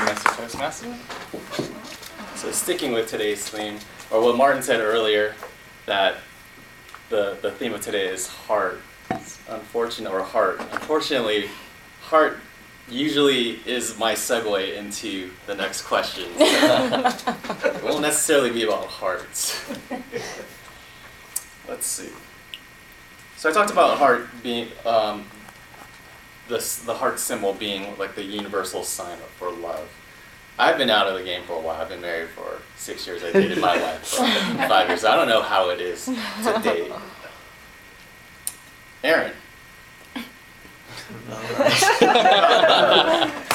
Mr. Toastmaster. So sticking with today's theme, or what Martin said earlier, that the theme of today is heart. Unfortunately, heart usually is my segue into the next question. It won't necessarily be about hearts. Let's see. So I talked about heart being, the heart symbol being like the universal sign for love. I've been out of the game for a while. I've been married for 6 years. I dated my wife for 5 years. I don't know how it is to date. Aaron.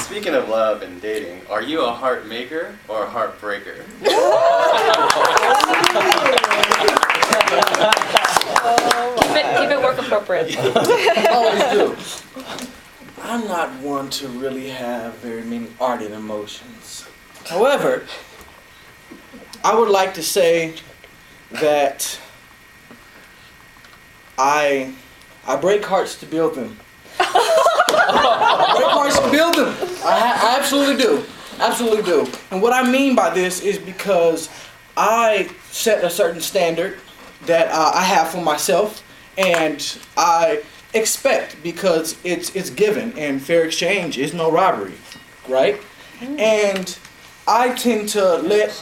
Speaking of love and dating, are you a heart maker or a heartbreaker? Keep it work appropriate. Always do. I'm not one to really have very many ardent emotions. However, I would like to say that I break hearts to build them. I break hearts to build them. I absolutely do. Absolutely do. And what I mean by this is because I set a certain standard that I have for myself, and I expect, because it's given, and fair exchange is no robbery, right? And I tend to let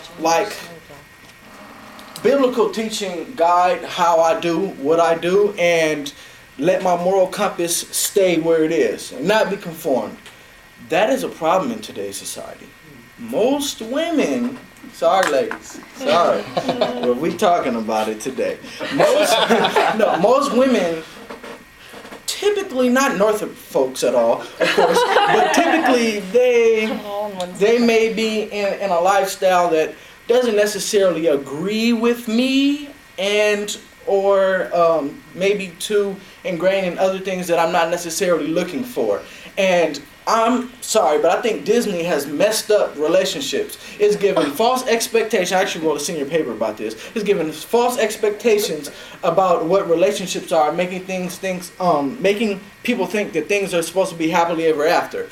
biblical teaching guide how I do what I do, and let my moral compass stay where it is and not be conformed. That is a problem in today's society. Most women, sorry ladies, sorry, but we talking about it today. Most women, typically not Northrop folks at all, of course, but typically they may be in a lifestyle that doesn't necessarily agree with me, and or maybe too ingrained in other things that I'm not necessarily looking for. And I'm sorry, but I think Disney has messed up relationships. It's given false expectations. I actually wrote a senior paper about this. It's given false expectations about what relationships are, making people think that things are supposed to be happily ever after.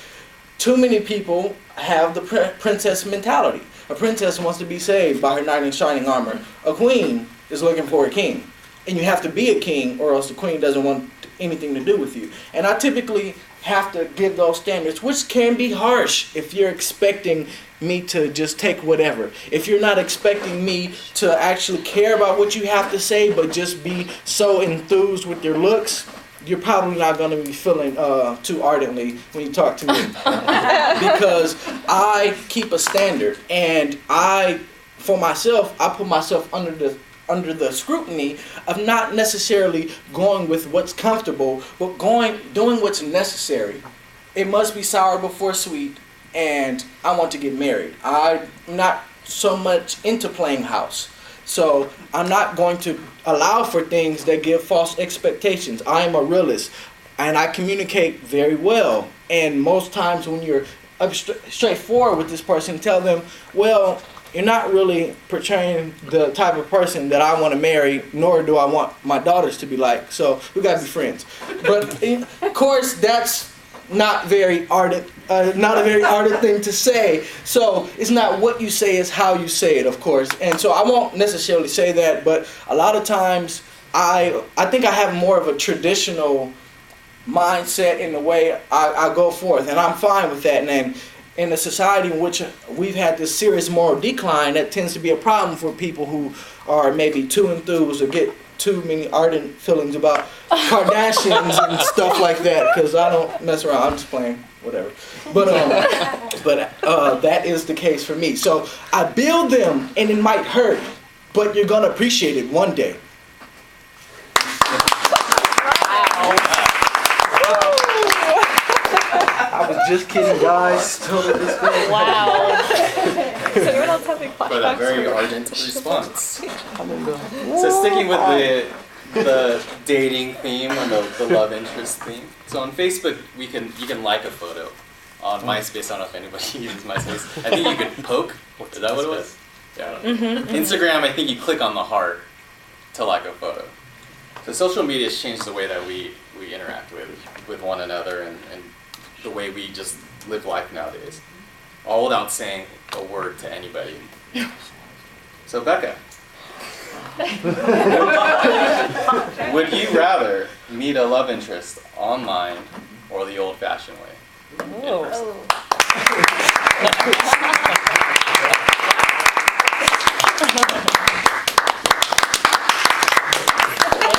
Too many people have the princess mentality. A princess wants to be saved by her knight in shining armor. A queen is looking for a king. And you have to be a king, or else the queen doesn't want anything to do with you. And I typically have to give those standards, which can be harsh if you're expecting me to just take whatever. If you're not expecting me to actually care about what you have to say, but just be so enthused with your looks, you're probably not going to be feeling too ardently when you talk to me. Because I keep a standard, and for myself, I put myself under the scrutiny of not necessarily going with what's comfortable, but doing what's necessary. It must be sour before sweet, and I want to get married. I'm not so much into playing house, so I'm not going to allow for things that give false expectations. I am a realist, and I communicate very well. And most times when you're straightforward with this person, tell them, well, you're not really portraying the type of person that I want to marry, nor do I want my daughters to be like, so we got to be friends. But of course, that's not a very ardent thing to say. So it's not what you say, it's how you say it, of course. And so I won't necessarily say that, but a lot of times I think I have more of a traditional mindset in the way I go forth, and I'm fine with that. And in a society in which we've had this serious moral decline, that tends to be a problem for people who are maybe too enthused or get too many ardent feelings about Kardashians and stuff like that, because I don't mess around. I'm just playing, whatever. But that is the case for me. So I build them, and it might hurt, but you're going to appreciate it one day. I was just kidding, guys. Wow. So everyone else having flashbacks? For that very ardent response. So sticking with the dating theme and the love interest theme. So on Facebook, you can like a photo. On MySpace, I don't know if anybody uses MySpace. I think you could poke. Is that what it was? Yeah, I don't know. Instagram, I think you click on the heart to like a photo. So social media has changed the way that we interact with one another and the way we just live life nowadays. all without saying a word to anybody. So Becca, would you rather meet a love interest online or the old-fashioned way? In person?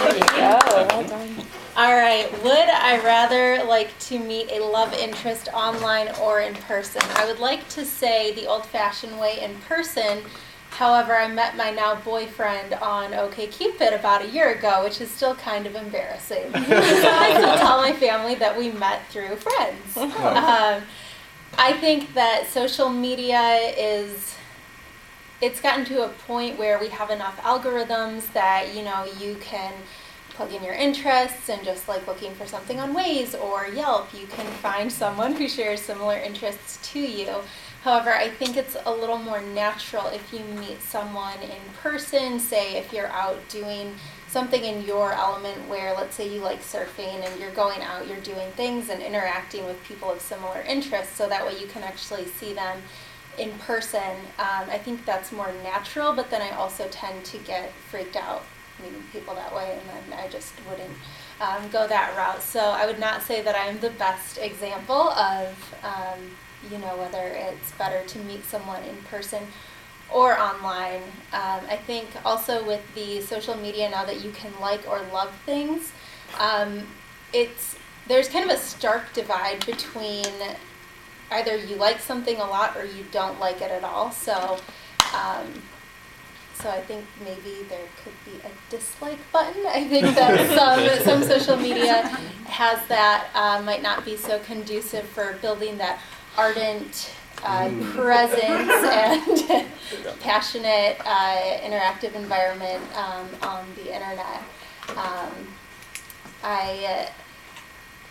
There you go. Well done. All right, would I rather like to meet a love interest online or in person? I would like to say the old-fashioned way in person. However, I met my now boyfriend on OkCupid about a year ago, which is still kind of embarrassing. So I still tell my family that we met through friends. I think that social media it's gotten to a point where we have enough algorithms that, you can plug in your interests and just like looking for something on Waze or Yelp, you can find someone who shares similar interests to you. However, I think it's a little more natural if you meet someone in person, say if you're out doing something in your element where, let's say you like surfing and you're going out, you're doing things and interacting with people of similar interests, so that way you can actually see them in person. I think that's more natural, but then I also tend to get freaked out meeting people that way, and then I just wouldn't go that route. So I would not say that I'm the best example of whether it's better to meet someone in person or online. I think also with the social media now that you can like or love things, there's kind of a stark divide between either you like something a lot or you don't like it at all. So I think maybe there could be a dislike button. I think that some social media has that, might not be so conducive for building that ardent presence and passionate, interactive environment on the internet.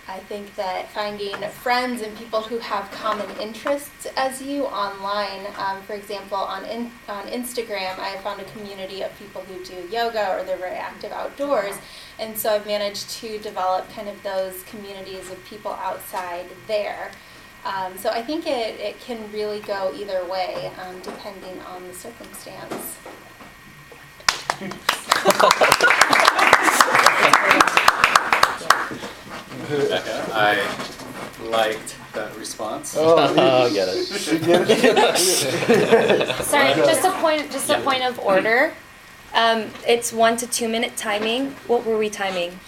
I think that finding friends and people who have common interests as you online, for example, on Instagram, I have found a community of people who do yoga or they're very active outdoors, and so I've managed to develop kind of those communities of people outside there. So I think it can really go either way, depending on the circumstance. Becca, I liked that response. Oh, get it. She get it? Sorry, just a point of order. It's 1 to 2 minute timing. What were we timing?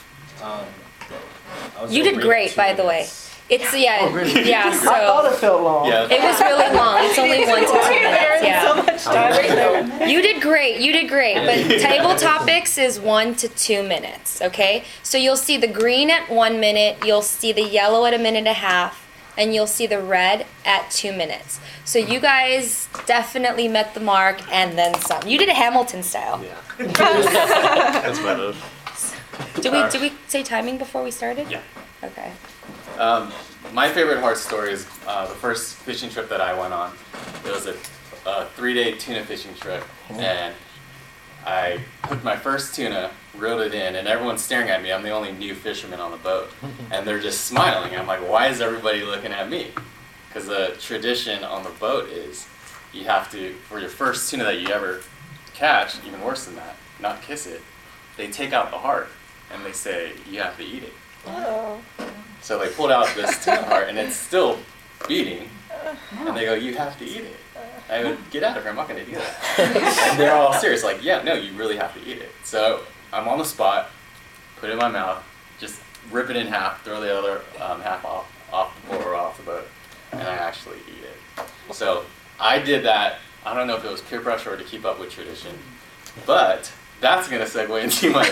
You did great, by the way. It's Oh, really? yeah. I thought So it felt long. Yeah. it was really long. It's only 1 to 2 minutes. Yeah. So much time right there. You did great. But table topics is 1 to 2 minutes. Okay. So you'll see the green at 1 minute. You'll see the yellow at 1.5 minutes. And you'll see the red at 2 minutes. So you guys definitely met the mark and then some. You did a Hamilton style. Yeah. That's better. Did we say timing before we started? Yeah. Okay. My favorite heart story is the first fishing trip that I went on. It was a 3-day tuna fishing trip, and I hooked my first tuna, reeled it in, and everyone's staring at me. I'm the only new fisherman on the boat, and they're just smiling. I'm like, why is everybody looking at me? Because the tradition on the boat is you have to, for your first tuna that you ever catch, even worse than that, not kiss it, they take out the heart, and they say, you have to eat it. Oh. So they pulled out this tuna heart, and it's still beating, and they go, you have to eat it. I would get out of here, I'm not going to do that. And they're all serious, like, yeah, no, you really have to eat it. So I'm on the spot, put it in my mouth, just rip it in half, throw the other half off the boat or off the boat, and I actually eat it. So I did that, I don't know if it was peer pressure or to keep up with tradition, but that's going to segue into my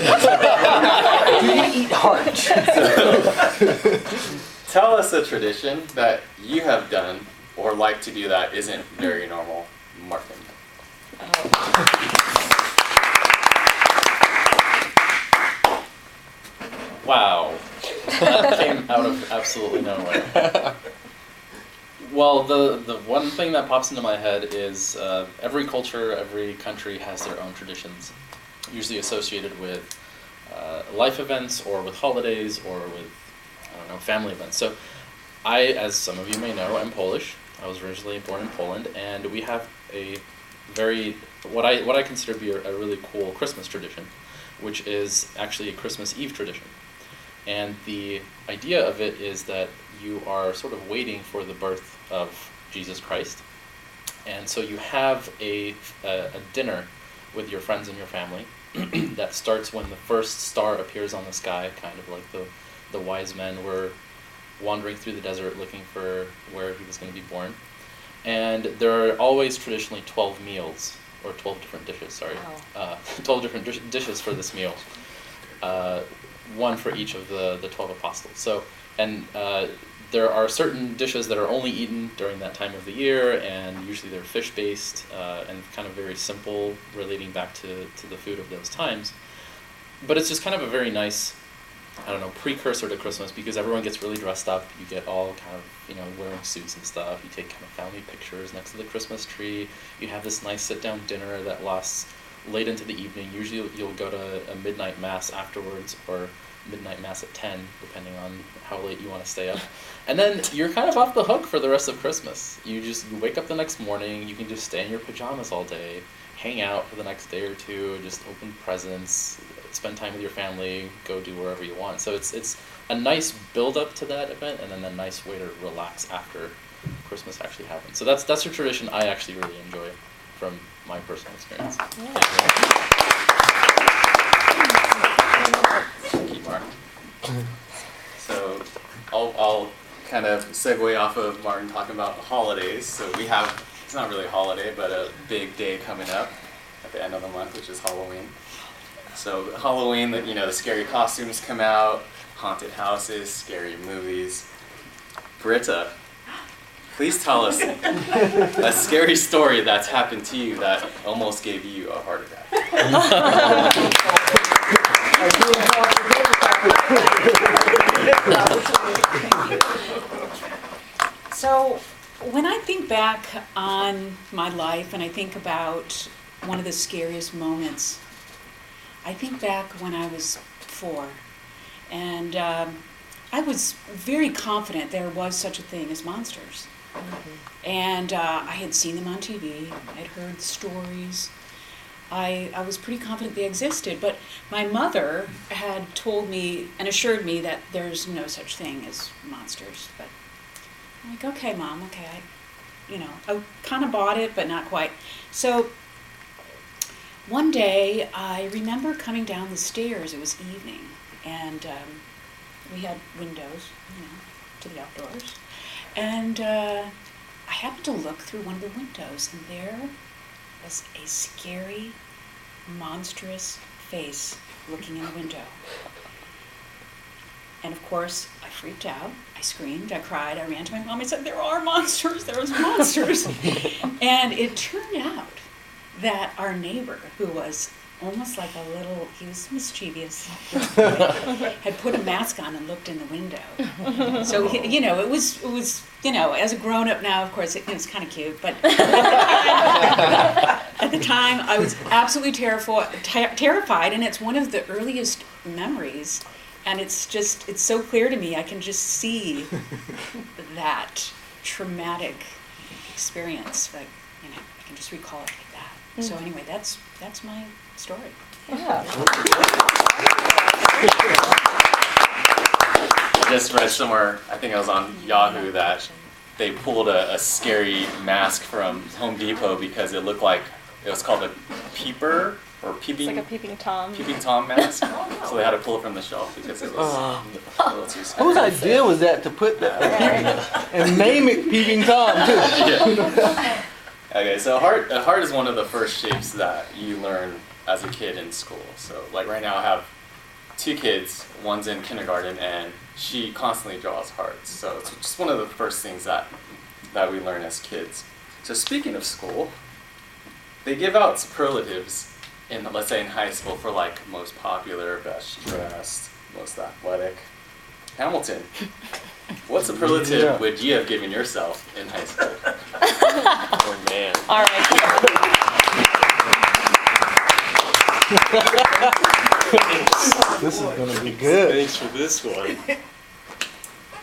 Do you eat heart? So, tell us a tradition that you have done or like to do that isn't very normal, Martin. Wow. That came out of absolutely nowhere. Well, the one thing that pops into my head is every culture, every country has their own traditions, usually associated with life events or with holidays or with, I don't know, family events. So I, as some of you may know, am Polish. I was originally born in Poland, and we have a very, what I consider to be a really cool Christmas tradition, which is actually a Christmas Eve tradition. And the idea of it is that you are sort of waiting for the birth of Jesus Christ. And so you have a dinner with your friends and your family that starts when the first star appears on the sky, kind of like the wise men were wandering through the desert looking for where he was going to be born. And there are always traditionally 12 meals, or 12 different dishes, sorry. 12 different dishes for this meal. One for each of the 12 apostles. So, and there are certain dishes that are only eaten during that time of the year, and usually they're fish-based and kind of very simple, relating back to the food of those times. But it's just kind of a very nice, I don't know, precursor to Christmas, because everyone gets really dressed up. You get all kind of, wearing suits and stuff. You take kind of family pictures next to the Christmas tree. You have this nice sit-down dinner that lasts late into the evening. Usually you'll go to a midnight mass afterwards, or midnight mass at 10, depending on how late you want to stay up. And then you're kind of off the hook for the rest of Christmas. You wake up the next morning, you can just stay in your pajamas all day, hang out for the next day or two, just open presents, spend time with your family, go do wherever you want. So it's a nice build up to that event, and then a nice way to relax after Christmas actually happens. So that's a tradition I actually really enjoy from my personal experience. Thank you, Mark. So I'll kind of segue off of Martin talking about holidays. So we have, it's not really a holiday, but a big day coming up at the end of the month, which is Halloween. So Halloween, the scary costumes come out, haunted houses, scary movies. Britta, please tell us a scary story that's happened to you that almost gave you a heart attack. So when I think back on my life and I think about one of the scariest moments, I think back when I was 4, and I was very confident there was such a thing as monsters. Mm-hmm. And I had seen them on TV, I'd heard stories. I was pretty confident they existed, but my mother had told me and assured me that there's no such thing as monsters. But I'm like, okay, Mom, okay, I kind of bought it, but not quite. So one day, I remember coming down the stairs. It was evening, and we had windows, to the outdoors. And I happened to look through one of the windows, and there was a scary, monstrous face looking in the window. And of course, I freaked out. I screamed, I cried, I ran to my mom. I said, there are monsters, there's monsters. And it turned out that our neighbor, who was almost like he was mischievous, had put a mask on and looked in the window. So, it was, as a grown-up now, of course, it was kind of cute, but at the time, I was absolutely terrified, and it's one of the earliest memories, and it's so clear to me. I can just see that traumatic experience, I can just recall it like that. Mm-hmm. So anyway, that's my story. Yeah. I just read somewhere, I think I was on Yahoo, that they pulled a scary mask from Home Depot because it looked like, it was called a peeper, or peeping. It's like a peeping Tom. Peeping Tom mask. So they had to pull it from the shelf because it was a little too scary. Whose idea was that to put that and name it Peeping Tom too? Yeah. Okay, so a heart is one of the first shapes that you learn as a kid in school. So like right now I have 2 kids, one's in kindergarten, and she constantly draws hearts. So it's just one of the first things that we learn as kids. So speaking of school, they give out superlatives in, let's say in high school, for like most popular, best dressed, most athletic. Hamilton, what superlative would you have given yourself in high school? Oh man. All right. This is gonna be good. Thanks for this one.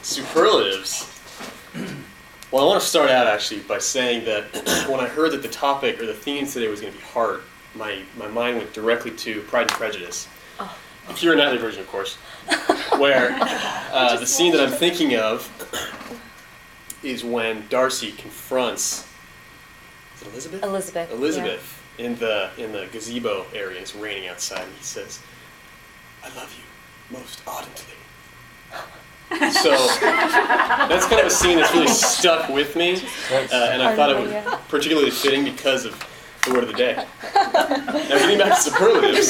Superlatives. Well, I want to start out actually by saying that when I heard that the topic or the theme today was going to be heart, my mind went directly to Pride and Prejudice. Oh. The Keira Knightley version, of course, where the scene that I'm thinking of is when Darcy confronts, is it Elizabeth? Elizabeth. Elizabeth in the gazebo area. It's raining outside, and he says, "I love you most ardently." So that's kind of a scene that's really stuck with me, and I thought it was particularly fitting because of the word of the day. Now, getting back to superlatives.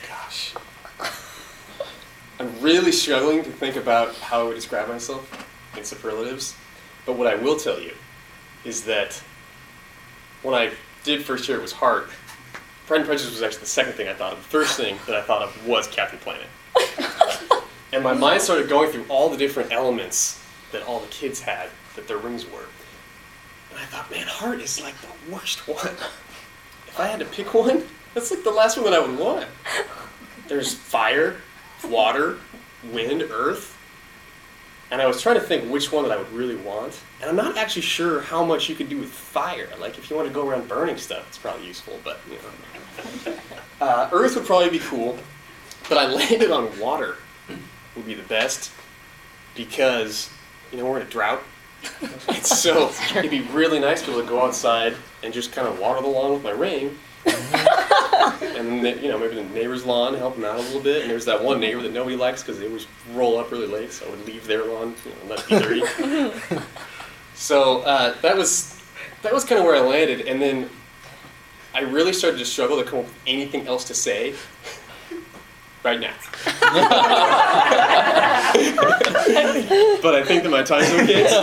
Gosh. I'm really struggling to think about how I would describe myself in superlatives, but what I will tell you is that when I did first hear it was heart, Pride and Prejudice was actually the second thing I thought of. The first thing that I thought of was Captain Planet. And my mind started going through all the different elements that all the kids had, that their rings were. And I thought, man, heart is like the worst one. If I had to pick one, that's like the last one that I would want. There's fire, water, wind, earth. And I was trying to think which one that I would really want. And I'm not actually sure how much you could do with fire. Like, if you want to go around burning stuff, it's probably useful, but, you know. Earth would probably be cool. But I landed on water would be the best. Because, you know, we're in a drought. And so it'd be really nice to be able to go outside and just kind of water the lawn with my ring. And, you know, maybe the neighbor's lawn, help them out a little bit. And there's that one neighbor that nobody likes because they always roll up really late, so I would leave their lawn, you know, and let it be dirty. So that was kind of where I landed. And then I really started to struggle to come up with anything else to say right now. But I think that my time's okay. So.